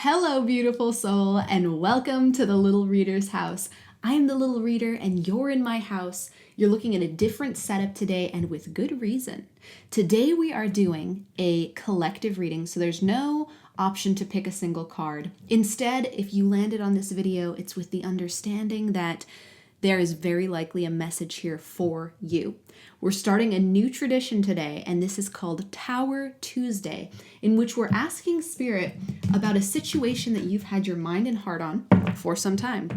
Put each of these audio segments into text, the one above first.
Hello, beautiful soul, and welcome to the Little Reader's house. I'm the Little Reader, and you're in my house. You're looking at a different setup today, and with good reason. Today we are doing a collective reading, so there's no option to pick a single card. Instead, if you landed on this video, it's with the understanding that there is very likely a message here for you. We're starting a new tradition today, and this is called Tower Tuesday, in which we're asking Spirit about a situation that you've had your mind and heart on for some time.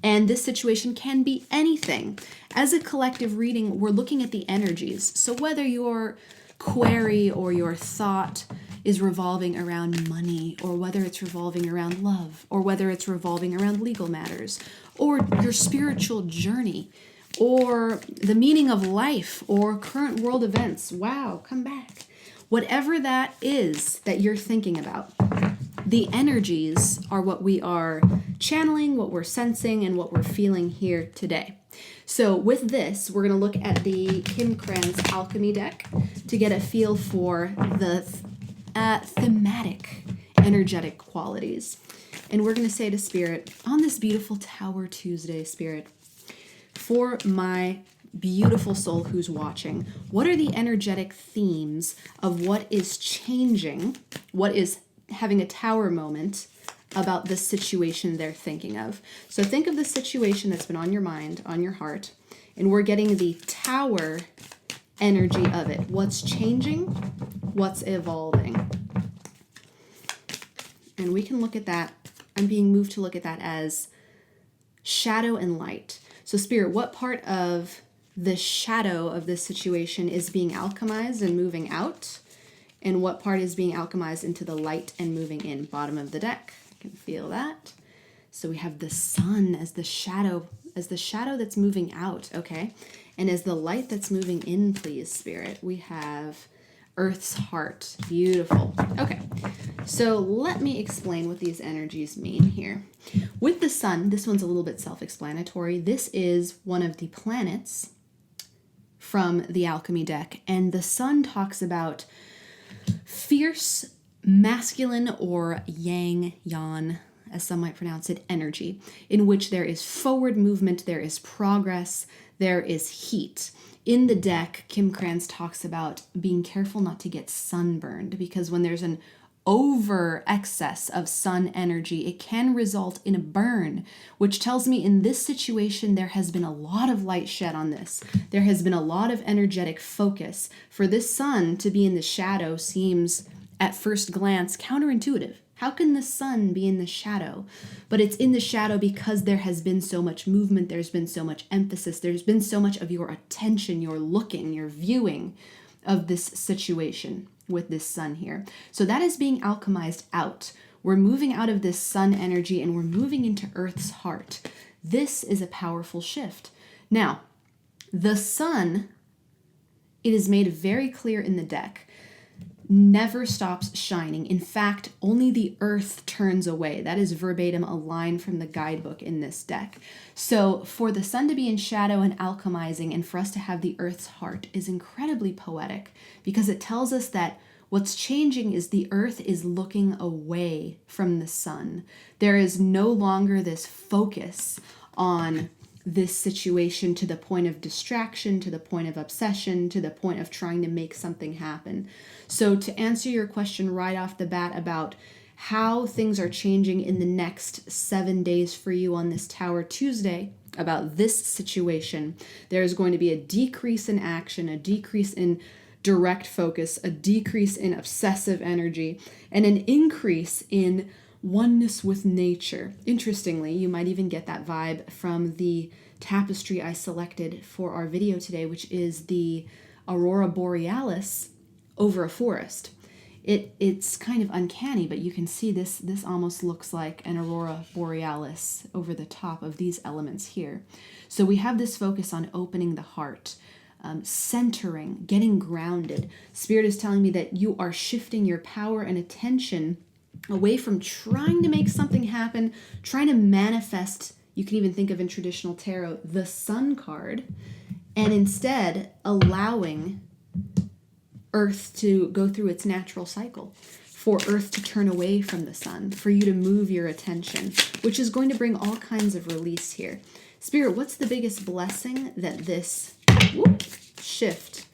And this situation can be anything. As a collective reading, we're looking at the energies. So whether your query or your thought is revolving around money, or whether it's revolving around love, or whether it's revolving around legal matters, or your spiritual journey, or the meaning of life, or current world events. Wow, come back. Whatever that is that you're thinking about, the energies are what we are channeling, what we're sensing, and what we're feeling here today. So with this, we're going to look at the Kim Kranz Alchemy deck to get a feel for the thematic, energetic qualities. And we're going to say to Spirit, on this beautiful Tower Tuesday, Spirit, for my beautiful soul who's watching, what are the energetic themes of what is changing, what is having a tower moment about the situation they're thinking of? So think of the situation that's been on your mind, on your heart, and we're getting the tower energy of it. What's changing? What's evolving? And we can look at that. I'm being moved to look at that as shadow and light. So Spirit, what part of the shadow of this situation is being alchemized and moving out? And what part is being alchemized into the light and moving in? Bottom of the deck. I can feel that. So we have the sun as the shadow that's moving out, okay? And as the light that's moving in, please, Spirit, we have Earth's heart. Beautiful. Okay, so let me explain what these energies mean here. With the sun, this one's a little bit self-explanatory. This is one of the planets from the Alchemy deck, and the sun talks about fierce, masculine, or yang, as some might pronounce it, energy, in which there is forward movement, there is progress, there is heat. In the deck, Kim Kranz talks about being careful not to get sunburned, because when there's an over excess of sun energy, it can result in a burn, which tells me in this situation there has been a lot of light shed on this. There has been a lot of energetic focus. For this sun to be in the shadow seems, at first glance, counterintuitive. How can the sun be in the shadow? But it's in the shadow because there has been so much movement, there's been so much emphasis, there's been so much of your attention, your looking, your viewing of this situation with this sun here. So that is being alchemized out. We're moving out of this sun energy and we're moving into Earth's heart. This is a powerful shift. Now, the sun, it is made very clear in the deck, never stops shining. In fact, only the earth turns away. That is verbatim a line from the guidebook in this deck. So for the sun to be in shadow and alchemizing, and for us to have the earth's heart, is incredibly poetic, because it tells us that what's changing is the earth is looking away from the sun. There is no longer this focus on this situation to the point of distraction, to the point of obsession, to the point of trying to make something happen. So to answer your question right off the bat about how things are changing in the next 7 days for you on this Tower Tuesday, about this situation, there is going to be a decrease in action, a decrease in direct focus, a decrease in obsessive energy, and an increase in oneness with nature. Interestingly, you might even get that vibe from the tapestry I selected for our video today, which is the Aurora Borealis over a forest. It's kind of uncanny, but you can see this almost looks like an Aurora Borealis over the top of these elements here. So we have this focus on opening the heart, centering, getting grounded. Spirit is telling me that you are shifting your power and attention away from trying to make something happen, trying to manifest. You can even think of in traditional tarot the sun card, and instead allowing Earth to go through its natural cycle. for Earth to turn away from the sun, for you to move your attention, which is going to bring all kinds of release here. Spirit, what's the biggest blessing that this shift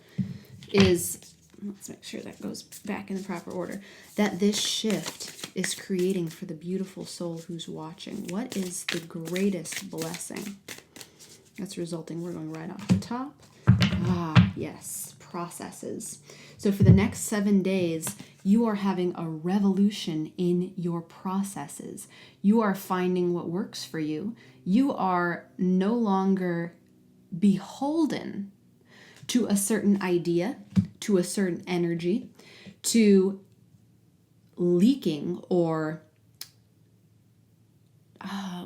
is? Let's make sure that goes back in the proper order. That this shift is creating for the beautiful soul who's watching. What is the greatest blessing that's resulting? We're going right off the top. Ah, yes, processes. So for the next 7 days, you are having a revolution in your processes. You are finding what works for you. You are no longer beholden to a certain idea, to a certain energy, to leaking or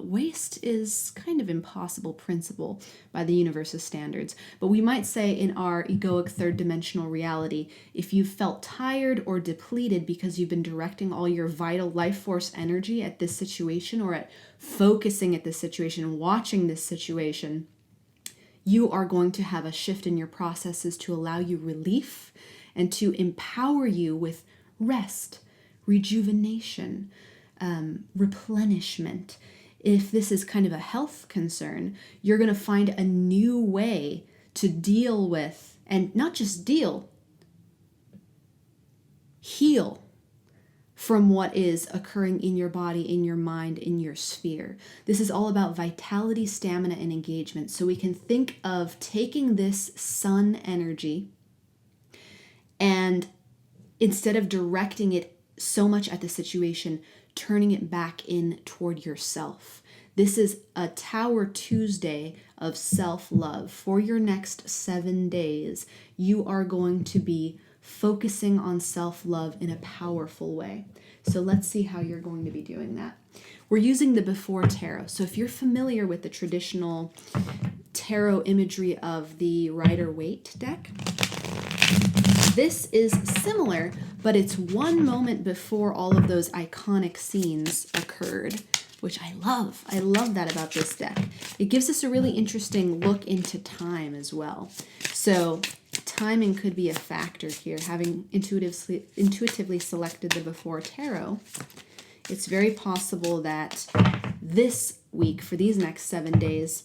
waste is kind of impossible principle by the universe's standards. But we might say in our egoic third dimensional reality, if you felt tired or depleted because you've been directing all your vital life force energy at this situation or at focusing at this situation, watching this situation, you are going to have a shift in your processes to allow you relief and to empower you with rest, rejuvenation, replenishment. If this is kind of a health concern, you're going to find a new way to deal with, and not just deal, heal from what is occurring in your body, in your mind, in your sphere. This is all about vitality, stamina, and engagement. So we can think of taking this sun energy and instead of directing it so much at the situation, turning it back in toward yourself. This is a Tower Tuesday of self-love. For your next 7 days, you are going to be focusing on self-love in a powerful way. So let's see how you're going to be doing that. We're using the Before Tarot. So if you're familiar with the traditional tarot imagery of the Rider-Waite deck, this is similar, but it's one moment before all of those iconic scenes occurred, which I love. I love that about this deck. It gives us a really interesting look into time as well. So timing could be a factor here. Having intuitively selected the Before Tarot, it's very possible that this week, for these next 7 days,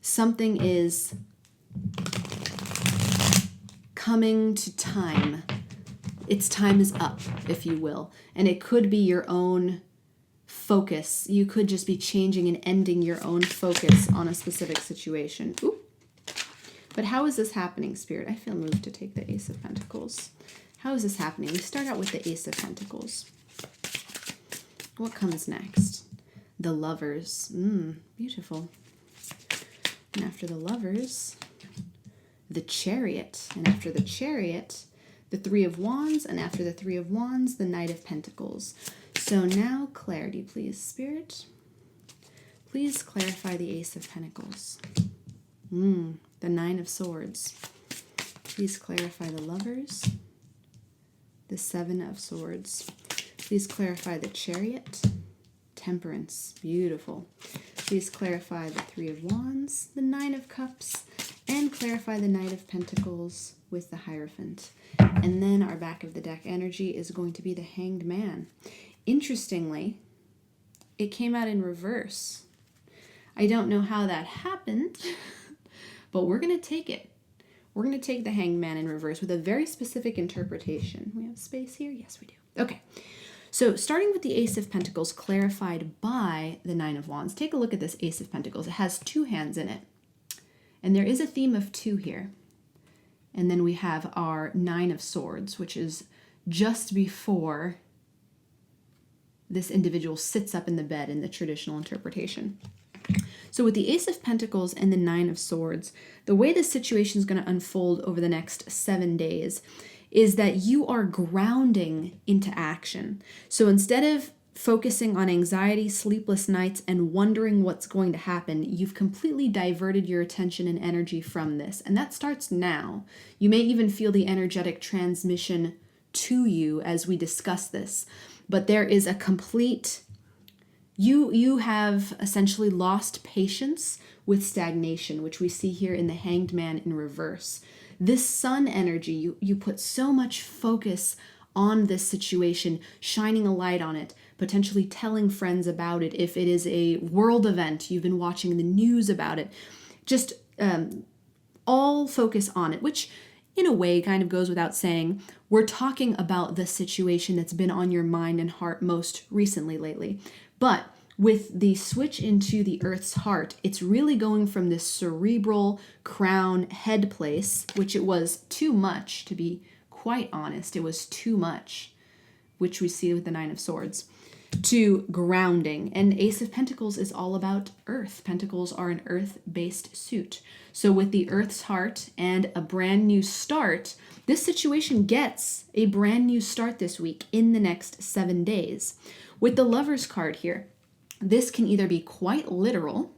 something is coming to time. Its time is up, if you will. And it could be your own focus. You could just be changing and ending your own focus on a specific situation. Ooh. But how is this happening, Spirit? I feel moved to take the Ace of Pentacles. How is this happening? We start out with the Ace of Pentacles. What comes next? The Lovers. Beautiful. And after the Lovers, the Chariot. And after the Chariot, the Three of Wands. And after the Three of Wands, the Knight of Pentacles. So now clarity, please, Spirit. Please clarify the Ace of Pentacles. The Nine of Swords. Please clarify the Lovers. The Seven of Swords. Please clarify the Chariot. Temperance. Beautiful. Please clarify the Three of Wands, the Nine of Cups, and clarify the Knight of Pentacles with the Hierophant. And then our back of the deck energy is going to be the Hanged Man. Interestingly, it came out in reverse. I don't know how that happened, but we're going to take it. We're going to take the Hanged Man in reverse with a very specific interpretation. We have space here? Yes, we do. Okay. So starting with the Ace of Pentacles clarified by the Nine of Wands, take a look at this Ace of Pentacles. It has 2 hands in it. And there is a theme of 2 here. And then we have our Nine of Swords, which is just before this individual sits up in the bed in the traditional interpretation. So with the Ace of Pentacles and the Nine of Swords, the way this situation is going to unfold over the next 7 days is that you are grounding into action. So instead of focusing on anxiety, sleepless nights, and wondering what's going to happen, you've completely diverted your attention and energy from this. And that starts now. You may even feel the energetic transmission to you as we discuss this. But there is a complete... You have essentially lost patience with stagnation, which we see here in the Hanged Man in reverse. This sun energy, you put so much focus on this situation, shining a light on it, potentially telling friends about it if it is a world event, you've been watching the news about it. Just all focus on it, which in a way kind of goes without saying. We're talking about the situation that's been on your mind and heart most recently lately. But with the switch into the Earth's heart, it's really going from this cerebral crown head place, which it was too much, to be quite honest. It was too much, which we see with the Nine of Swords, to grounding. And Ace of Pentacles is all about earth. Pentacles are an earth-based suit. So with the Earth's heart and a brand new start, this situation gets a brand new start this week in the next 7 days. With the Lover's card here, this can either be quite literal,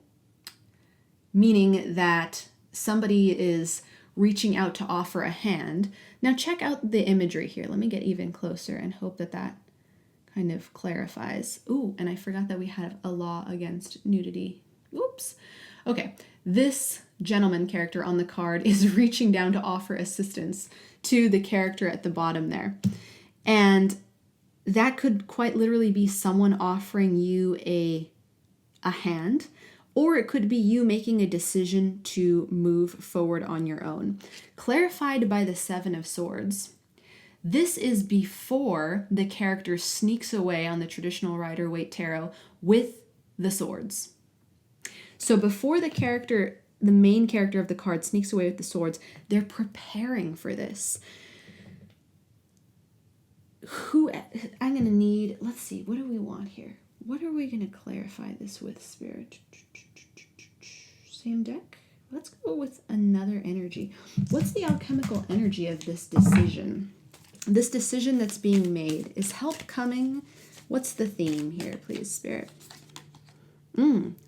meaning that somebody is reaching out to offer a hand. Now check out the imagery here. Let me get even closer and hope that that kind of clarifies. Ooh, and I forgot that we have a law against nudity. Oops. Okay, this gentleman character on the card is reaching down to offer assistance to the character at the bottom there. And that could quite literally be someone offering you a hand, or it could be you making a decision to move forward on your own. Clarified by the Seven of Swords, this is before the character sneaks away on the traditional Rider-Waite Tarot with the swords. So before the main character of the card sneaks away with the swords, they're preparing for this. I'm going to need, let's see, what do we want here? What are we going to clarify this with, Spirit? Same deck? Let's go with another energy. What's the alchemical energy of this decision? This decision that's being made. Is help coming? What's the theme here, please, Spirit?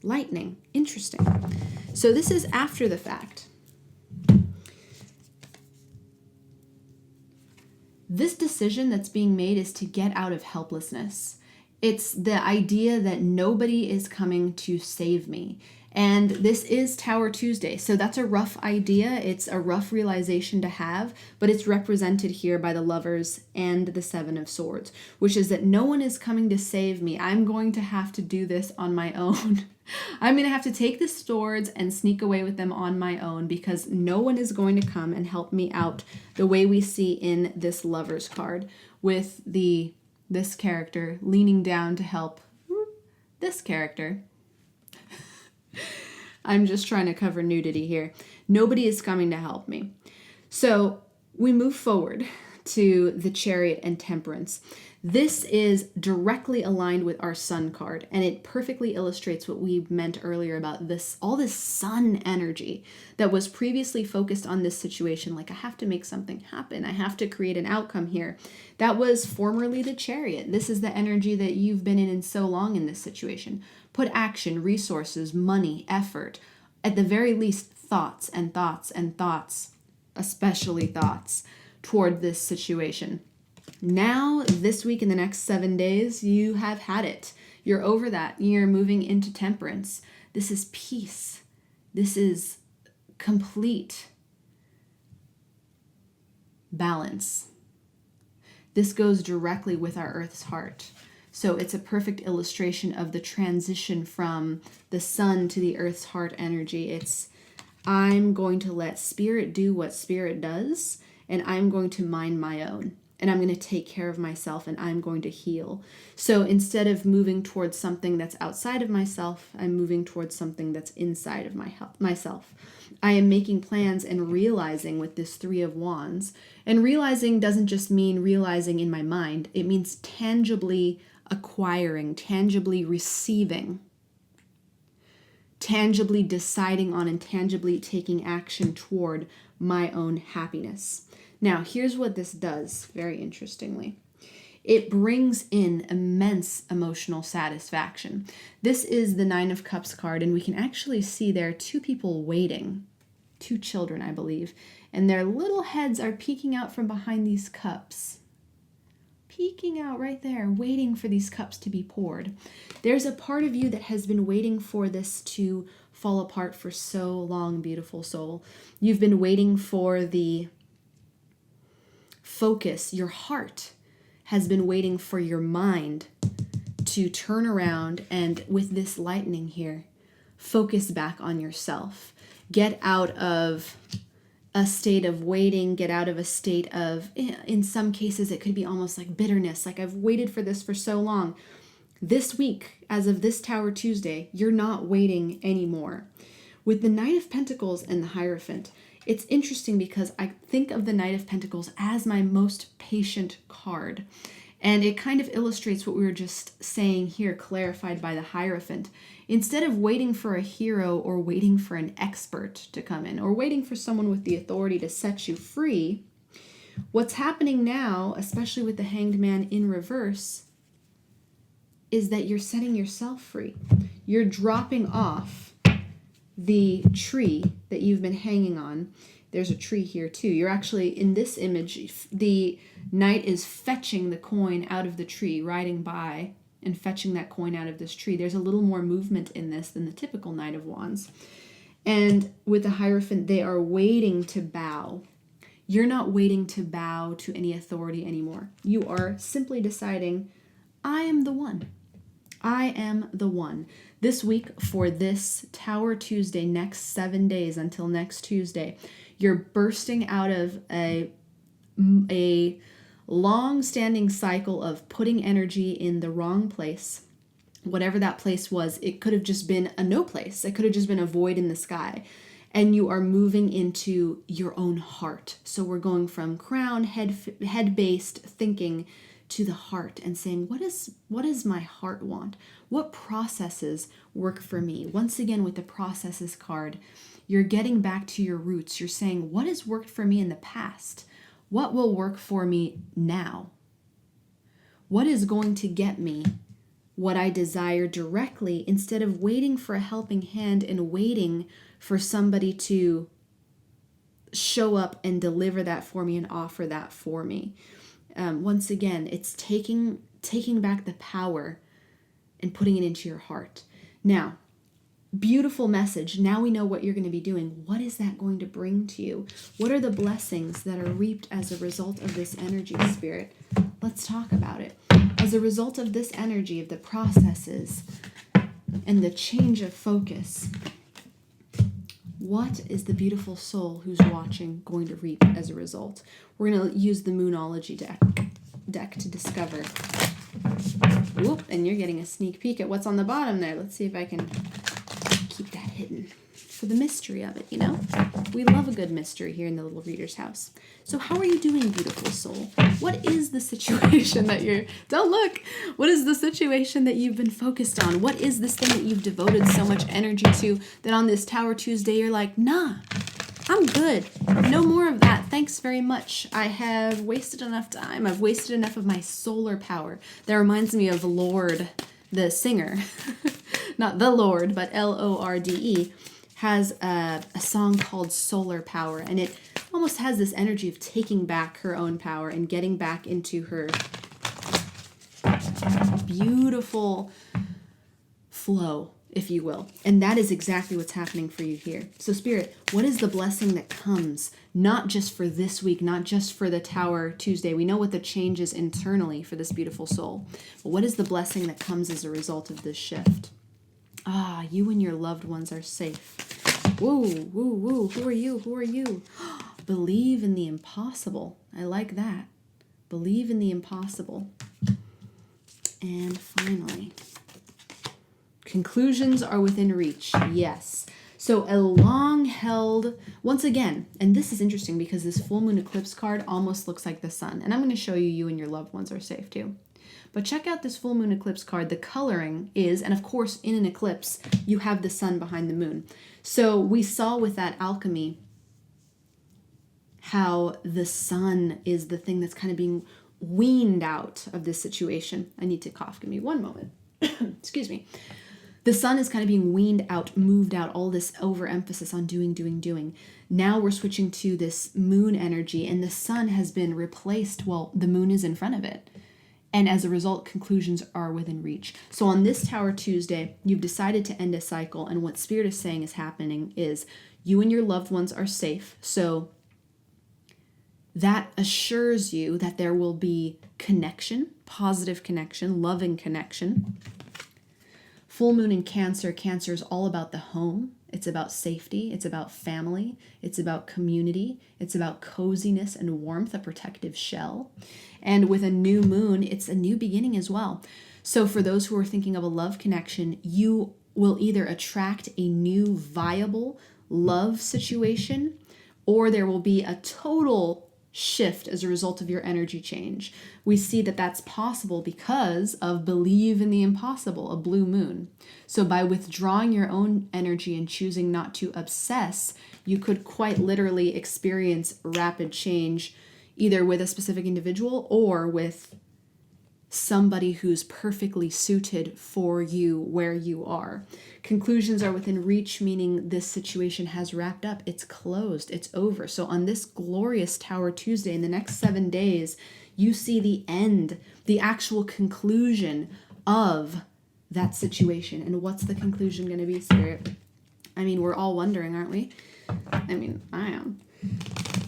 Lightning. Interesting. So this is after the fact. This decision that's being made is to get out of helplessness. It's the idea that nobody is coming to save me. And this is Tower Tuesday, so that's a rough idea. It's a rough realization to have, but it's represented here by the Lovers and the Seven of Swords, which is that no one is coming to save me. I'm going to have to do this on my own. I'm going to have to take the swords and sneak away with them on my own because no one is going to come and help me out the way we see in this Lovers card with this character leaning down to help this character. I'm just trying to cover nudity here. Nobody is coming to help me. So we move forward to the Chariot and Temperance. This is directly aligned with our Sun card, and it perfectly illustrates what we meant earlier about this, all this sun energy that was previously focused on this situation, like I have to make something happen, I have to create an outcome here. That was formerly the Chariot. This is the energy that you've been in so long in this situation. Put action, resources, money, effort, at the very least thoughts and thoughts and thoughts, especially thoughts, toward this situation. Now, this week, in the next 7 days, you have had it. You're over that. You're moving into Temperance. This is peace. This is complete balance. This goes directly with our Earth's heart. So it's a perfect illustration of the transition from the sun to the Earth's heart energy. It's, I'm going to let Spirit do what Spirit does, and I'm going to mind my own. And I'm going to take care of myself, and I'm going to heal. So instead of moving towards something that's outside of myself, I'm moving towards something that's inside of myself. I am making plans and realizing with this Three of Wands. And realizing doesn't just mean realizing in my mind. It means tangibly acquiring, tangibly receiving, tangibly deciding on, and tangibly taking action toward my own happiness. Now, here's what this does, very interestingly. It brings in immense emotional satisfaction. This is the Nine of Cups card, and we can actually see there are two people waiting, two children, I believe, and their little heads are peeking out from behind these cups. peeking out right there, waiting for these cups to be poured. There's a part of you that has been waiting for this to fall apart for so long, beautiful soul. You've been waiting for the focus. Your heart has been waiting for your mind to turn around and, with this lightning here, focus back on yourself. Get out of a state of waiting, get out of a state of, in some cases, it could be almost like bitterness, like I've waited for this for so long. This week, as of this Tower Tuesday, you're not waiting anymore. With the Knight of Pentacles and the Hierophant, it's interesting because I think of the Knight of Pentacles as my most patient card. And it kind of illustrates what we were just saying here, clarified by the Hierophant. Instead of waiting for a hero or waiting for an expert to come in or waiting for someone with the authority to set you free, what's happening now, especially with the Hanged Man in reverse, is that you're setting yourself free. You're dropping off the tree that you've been hanging on. There's a tree here too. You're actually, in this image, the knight is fetching the coin out of the tree, riding by and fetching that coin out of this tree. There's a little more movement in this than the typical Knight of Wands. And with the Hierophant, they are waiting to bow. You're not waiting to bow to any authority anymore. You are simply deciding, I am the one. I am the one. This week, for this Tower Tuesday, next 7 days until next Tuesday, you're bursting out of a long-standing cycle of putting energy in the wrong place. Whatever that place was, it could have just been a no place. It could have just been a void in the sky. And you are moving into your own heart. So we're going from crown, head-based thinking to the heart and saying, what does my heart want? What processes work for me? Once again, with the processes card, you're getting back to your roots. You're saying, what has worked for me in the past? What will work for me now? What is going to get me what I desire directly, instead of waiting for a helping hand and waiting for somebody to show up and deliver that for me and offer that for me? Once again, it's taking back the power and putting it into your heart. Now, beautiful message. Now we know what you're going to be doing. What is that going to bring to you? What are the blessings that are reaped as a result of this energy, Spirit? Let's talk about it. As a result of this energy, of the processes and the change of focus, what is the beautiful soul who's watching going to reap as a result? We're going to use the Moonology deck to discover. Whoop, and you're getting a sneak peek at what's on the bottom there. Let's see if I can keep that hidden for the mystery of it, you know? We love a good mystery here in the Little Reader's House. So how are you doing, beautiful soul? What is the situation that you're... Don't look! What is the situation that you've been focused on? What is this thing that you've devoted so much energy to that on this Tower Tuesday you're like, nah, I'm good. No more of that. Thanks very much. I have wasted enough time. I've wasted enough of my solar power. That reminds me of Lorde, the singer. Not the Lord, but Lorde, has a song called Solar Power. And it almost has this energy of taking back her own power and getting back into her beautiful flow, if you will. And that is exactly what's happening for you here. So Spirit, what is the blessing that comes, not just for this week, not just for the Tower Tuesday? We know what the change is internally for this beautiful soul. But what is the blessing that comes as a result of this shift? Ah, you and your loved ones are safe. Woo, woo, woo. Who are you? Who are you? Believe in the impossible. I like that. Believe in the impossible. And finally, conclusions are within reach. Yes. So a long-held, once again, and this is interesting because this full moon eclipse card almost looks like the sun. And I'm going to show you, you and your loved ones are safe too. But check out this full moon eclipse card. The coloring is, and of course in an eclipse, you have the sun behind the moon. So we saw with that alchemy how the sun is the thing that's kind of being weaned out of this situation. I need to cough. Give me one moment. Excuse me. The sun is kind of being weaned out, moved out, all this overemphasis on doing, doing, doing. Now we're switching to this moon energy, and the sun has been replaced. Well, the moon is in front of it. And as a result, conclusions are within reach. So on this Tower Tuesday, you've decided to end a cycle. And what Spirit is saying is happening is you and your loved ones are safe. So that assures you that there will be connection, positive connection, loving connection. Full moon in Cancer. Cancer is all about the home. It's about safety. It's about family. It's about community. It's about coziness and warmth, a protective shell. And with a new moon, it's a new beginning as well. So for those who are thinking of a love connection, you will either attract a new viable love situation, or there will be a total shift as a result of your energy change. We see that that's possible because of believe in the impossible, a blue moon. So by withdrawing your own energy and choosing not to obsess, you could quite literally experience rapid change, either with a specific individual or with somebody who's perfectly suited for you where you are. Conclusions are within reach, meaning this situation has wrapped up. It's closed. It's over. So on this glorious Tower Tuesday, in the next 7 days, you see the end, the actual conclusion of that situation. And what's the conclusion going to be, Spirit? I mean, we're all wondering, aren't we? I mean, I am.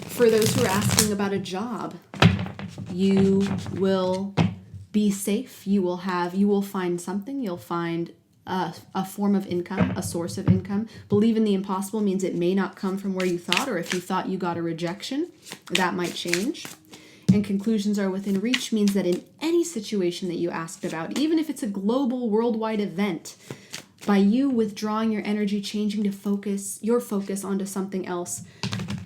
For those who are asking about a job, you will be safe. You will find something. You'll find a form of income, a source of income. Believe in the impossible means it may not come from where you thought, or if you thought you got a rejection, that might change. And conclusions are within reach means that in any situation that you asked about, even if it's a global, worldwide event, by you withdrawing your energy, changing to your focus onto something else,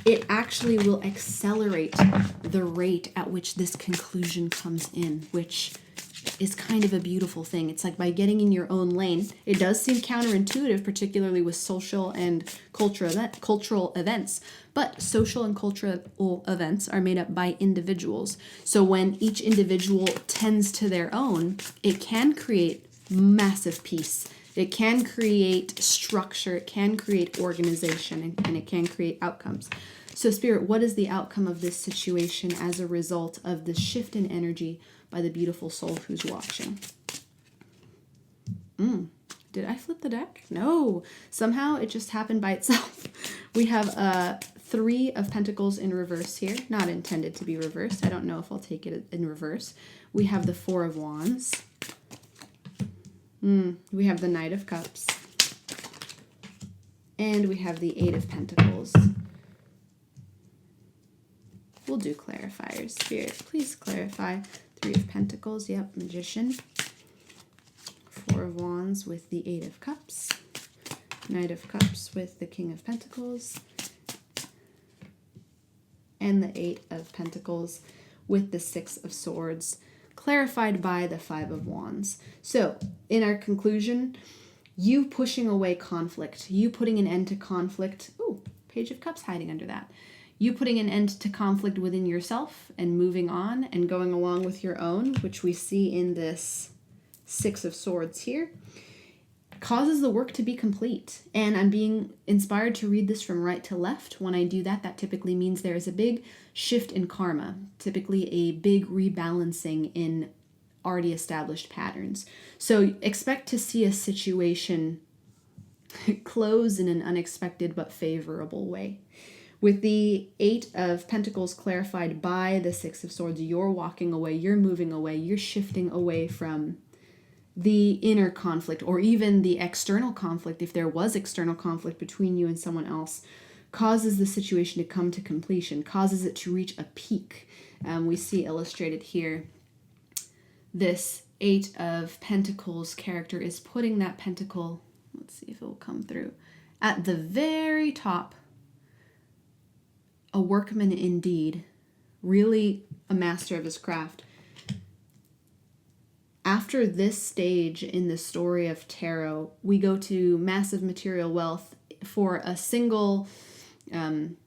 it actually will accelerate the rate at which this conclusion comes in, which is kind of a beautiful thing. It's like by getting in your own lane, it does seem counterintuitive, particularly with social and cultural events, but social and cultural events are made up by individuals. So when each individual tends to their own, it can create massive peace. It can create structure, it can create organization, and it can create outcomes. So Spirit, what is the outcome of this situation as a result of the shift in energy by the beautiful soul who's watching? Did I flip the deck? No. Somehow it just happened by itself. We have 3 of Pentacles in reverse here. Not intended to be reversed. I don't know if I'll take it in reverse. We have the 4 of Wands. We have the Knight of Cups. And we have the 8 of Pentacles. We'll do clarifiers. Spirit, please clarify. 3 of Pentacles, yep, Magician. 4 of Wands with the 8 of Cups. Knight of Cups with the King of Pentacles. And the 8 of Pentacles with the 6 of Swords, clarified by the 5 of Wands. So, in our conclusion, you pushing away conflict, you putting an end to conflict. Ooh, Page of Cups hiding under that. You putting an end to conflict within yourself and moving on and going along with your own, which we see in this 6 of Swords here, causes the work to be complete. And I'm being inspired to read this from right to left. When I do that, that typically means there is a big shift in karma, typically a big rebalancing in already established patterns. So expect to see a situation close in an unexpected but favorable way. With the 8 of Pentacles clarified by the 6 of Swords, you're walking away, you're moving away, you're shifting away from the inner conflict or even the external conflict, if there was external conflict between you and someone else, causes the situation to come to completion, causes it to reach a peak. We see illustrated here, this 8 of Pentacles character is putting that pentacle, let's see if it will come through, at the very top. A workman indeed, really a master of his craft. After this stage in the story of tarot, we go to massive material wealth for a single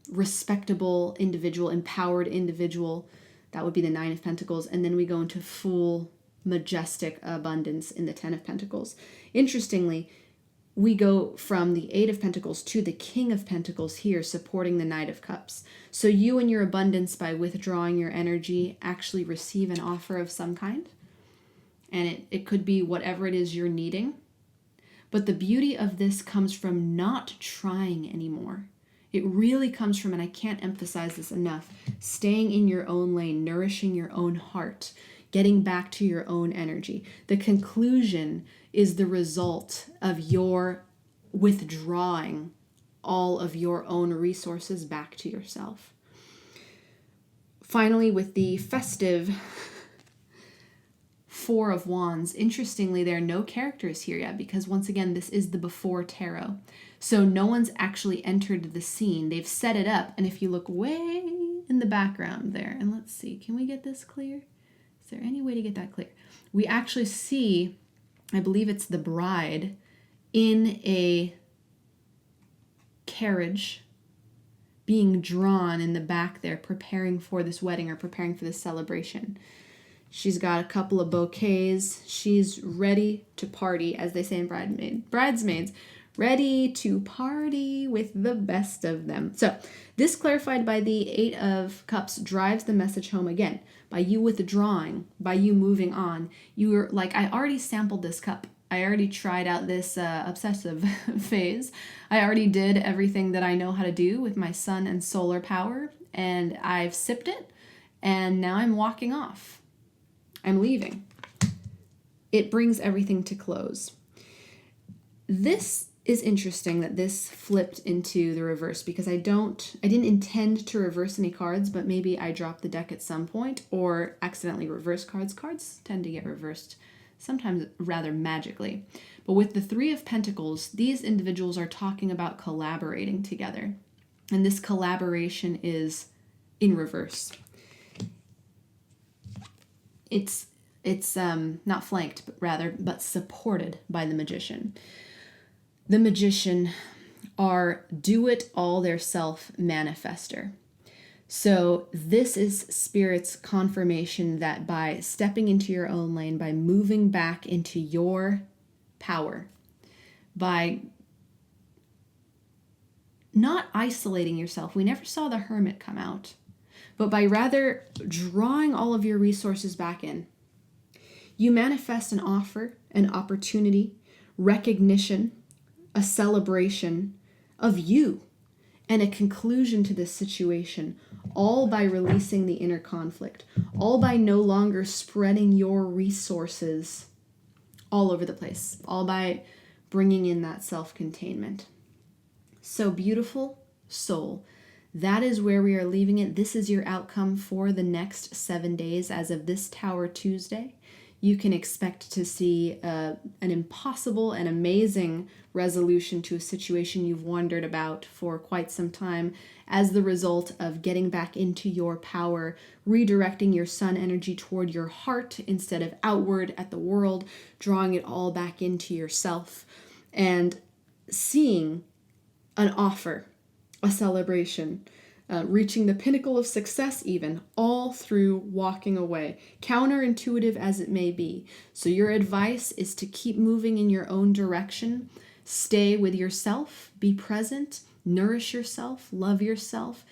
respectable individual, empowered individual. That would be the 9 of Pentacles. And then we go into full majestic abundance in the 10 of Pentacles. Interestingly, we go from the 8 of Pentacles to the King of Pentacles here, supporting the Knight of Cups. So you and your abundance, by withdrawing your energy, actually receive an offer of some kind. and it could be whatever it is you're needing. But the beauty of this comes from not trying anymore. It really comes from, and I can't emphasize this enough, staying in your own lane, nourishing your own heart, getting back to your own energy. The conclusion is the result of your withdrawing all of your own resources back to yourself. Finally, with the festive Four of Wands, interestingly, there are no characters here yet because, once again, this is the before tarot. So no one's actually entered the scene. They've set it up, and if you look way in the background there, and let's see, can we get this clear? Is there any way to get that clear? We actually see, I believe it's the bride, in a carriage being drawn in the back there, preparing for this wedding or preparing for this celebration. She's got a couple of bouquets. She's ready to party, as they say in bridesmaids, ready to party with the best of them. So this, clarified by the Eight of Cups, drives the message home again. By you withdrawing, by you moving on, you're like, I already sampled this cup. I already tried out this obsessive phase. I already did everything that I know how to do with my sun and solar power, and I've sipped it, and now I'm walking off. I'm leaving. It brings everything to close. This is interesting that this flipped into the reverse, because I didn't intend to reverse any cards, but maybe I dropped the deck at some point or accidentally reversed cards. Cards tend to get reversed sometimes rather magically. But with the Three of Pentacles, these individuals are talking about collaborating together. And this collaboration is in reverse. It's not flanked, but supported by the Magician. The Magician are do-it-all-theirself manifester. So this is Spirit's confirmation that by stepping into your own lane, by moving back into your power, by not isolating yourself, we never saw the Hermit come out, but by rather drawing all of your resources back in, you manifest an offer, an opportunity, recognition, a celebration of you, and a conclusion to this situation, all by releasing the inner conflict, all by no longer spreading your resources all over the place, all by bringing in that self-containment. So beautiful soul. That is where we are leaving it. This is your outcome for the next 7 days as of this Tower Tuesday. You can expect to see an impossible and amazing resolution to a situation you've wondered about for quite some time as the result of getting back into your power, redirecting your sun energy toward your heart instead of outward at the world, drawing it all back into yourself, and seeing an offer, a celebration, reaching the pinnacle of success even, all through walking away, counterintuitive as it may be. So your advice is to keep moving in your own direction, stay with yourself, be present, nourish yourself, love yourself,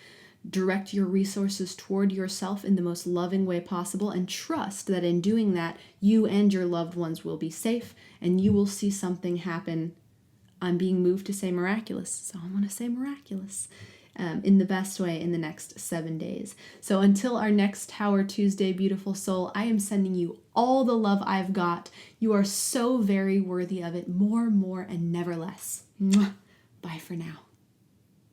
direct your resources toward yourself in the most loving way possible, and trust that in doing that, you and your loved ones will be safe, and you will see something happen. I'm being moved to say miraculous, so I want to say miraculous. In the best way in the next 7 days. So until our next Tower Tuesday, beautiful soul, I am sending you all the love I've got. You are so very worthy of it. More, and never less. Mwah. Bye for now.